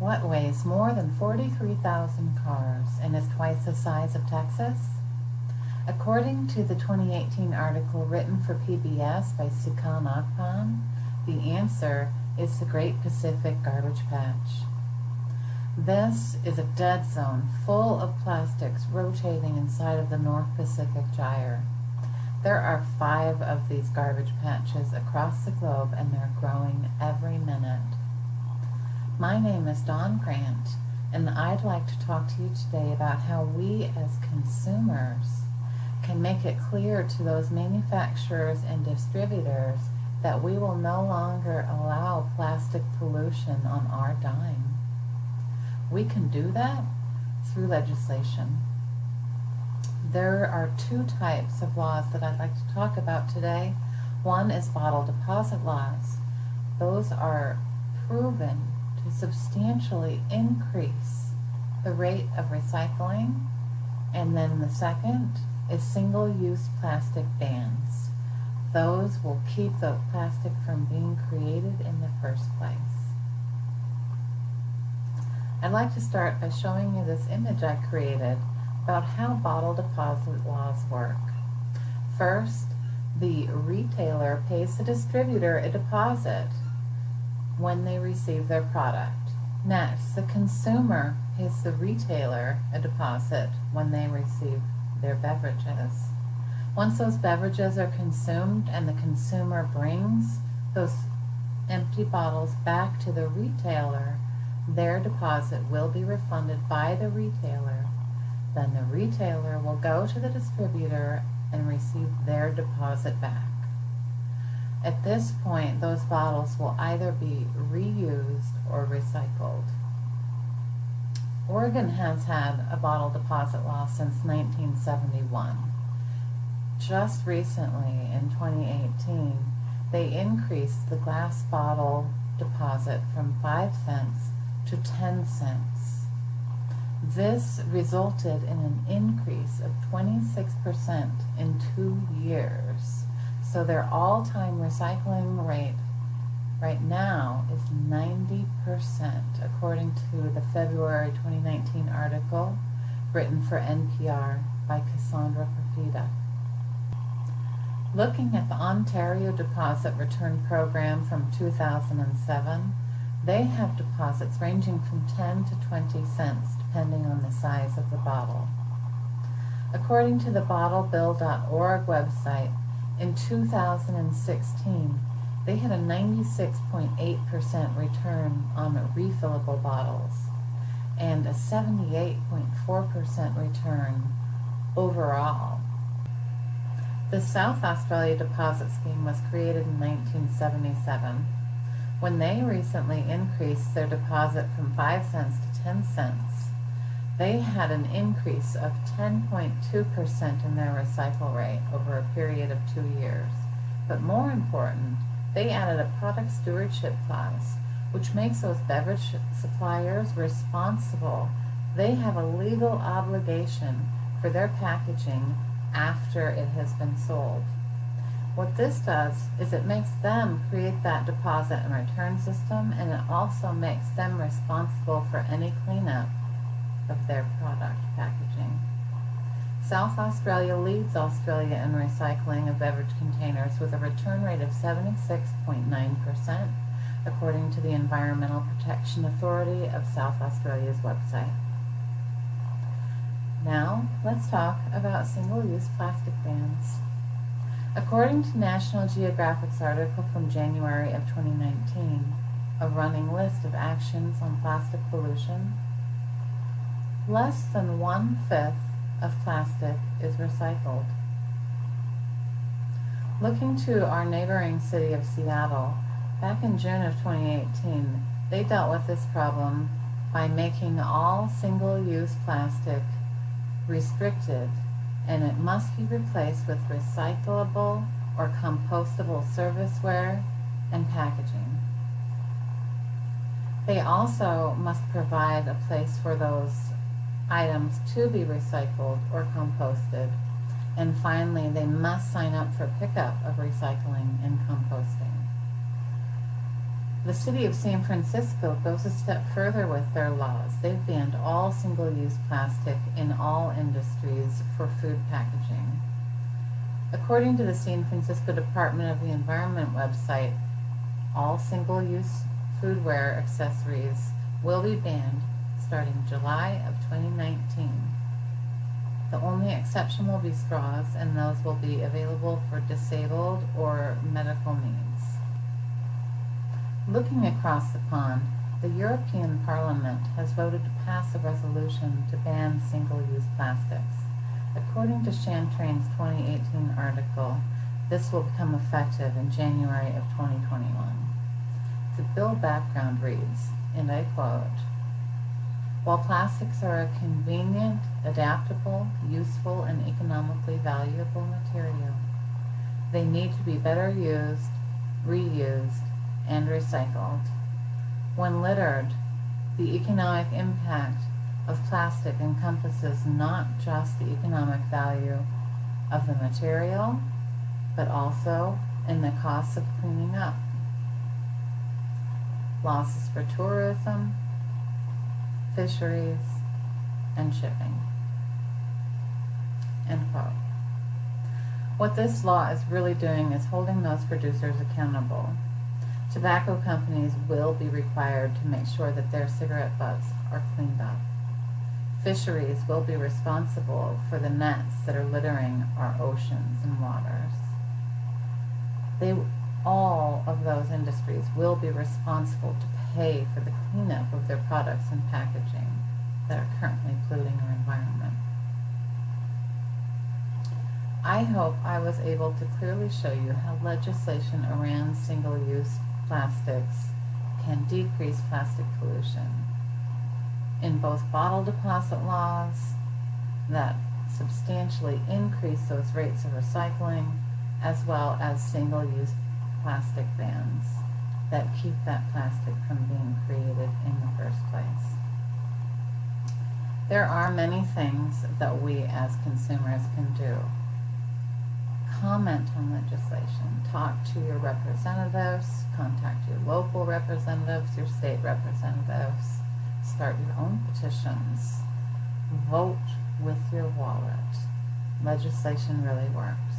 What weighs more than 43,000 cars and is twice the size of Texas? According to the 2018 article written for PBS by Sukan Akpan, the answer is the Great Pacific Garbage Patch. This is a dead zone full of plastics rotating inside of the North Pacific Gyre. There are 5 of these garbage patches across the globe, and they're growing every minute. My name is Dawn Grant, and I'd like to talk to you today about how we as consumers can make it clear to those manufacturers and distributors that we will no longer allow plastic pollution on our dime. We can do that through legislation. There are 2 types of laws that I'd like to talk about today. One is bottle deposit laws. Those are proven to substantially increase the rate of recycling. And then the second is single-use plastic bans. Those will keep the plastic from being created in the first place. I'd like to start by showing you this image I created about how bottle deposit laws work. First, the retailer pays the distributor a deposit when they receive their product. Next, the consumer pays the retailer a deposit when they receive their beverages. Once those beverages are consumed and the consumer brings those empty bottles back to the retailer, their deposit will be refunded by the retailer. Then the retailer will go to the distributor and receive their deposit back. At this point, those bottles will either be reused or recycled. Oregon has had a bottle deposit law since 1971. Just recently, in 2018, they increased the glass bottle deposit from 5 cents to 10 cents. This resulted in an increase of 26% in 2 years. So their all-time recycling rate right now is 90%, according to the February 2019 article written for NPR by Cassandra Perfida. Looking at the Ontario Deposit Return Program from 2007, they have deposits ranging from 10 to 20 cents, depending on the size of the bottle. According to the BottleBill.org website, in 2016, they had a 96.8% return on refillable bottles and a 78.4% return overall. The South Australia Deposit Scheme was created in 1977. When they recently increased their deposit from 5 cents to 10 cents, they had an increase of 10.2% in their recycle rate over a period of 2 years. But more important, they added a product stewardship clause, which makes those beverage suppliers responsible. They have a legal obligation for their packaging after it has been sold. What this does is it makes them create that deposit and return system, and it also makes them responsible for any cleanup of their product packaging. South Australia leads Australia in recycling of beverage containers with a return rate of 76.9%, according to the Environmental Protection Authority of South Australia's website. Now, let's talk about single-use plastic bans. According to National Geographic's article from January of 2019, a running list of actions on plastic pollution, less than 1/5 of plastic is recycled. Looking to our neighboring city of Seattle, back in June of 2018, they dealt with this problem by making all single-use plastic restricted, and it must be replaced with recyclable or compostable serviceware and packaging. They also must provide a place for those items to be recycled or composted. And finally, they must sign up for pickup of recycling and composting. The city of San Francisco goes a step further with their laws. They've banned all single-use plastic in all industries for food packaging. According to the San Francisco Department of the Environment website, all single-use foodware accessories will be banned starting July of 2019. The only exception will be straws, and those will be available for disabled or medical needs. Looking across the pond, the European Parliament has voted to pass a resolution to ban single-use plastics. According to Chantrain's 2018 article, this will become effective in January of 2021. The bill background reads, and I quote, "While plastics are a convenient, adaptable, useful, and economically valuable material, they need to be better used, reused, and recycled. When littered, the economic impact of plastic encompasses not just the economic value of the material, but also in the costs of cleaning up, losses for tourism, fisheries, and shipping." End quote. What this law is really doing is holding those producers accountable. Tobacco companies will be required to make sure that their cigarette butts are cleaned up. Fisheries will be responsible for the nets that are littering our oceans and waters. All of those industries will be responsible to pay for the cleanup of their products and packaging that are currently polluting our environment. I hope I was able to clearly show you how legislation around single-use plastics can decrease plastic pollution in both bottle deposit laws that substantially increase those rates of recycling, as well as single-use plastic bans that keep that plastic from being created in the first place. There are many things that we as consumers can do. Comment on legislation, talk to your representatives, contact your local representatives, your state representatives, start your own petitions, vote with your wallet. Legislation really works.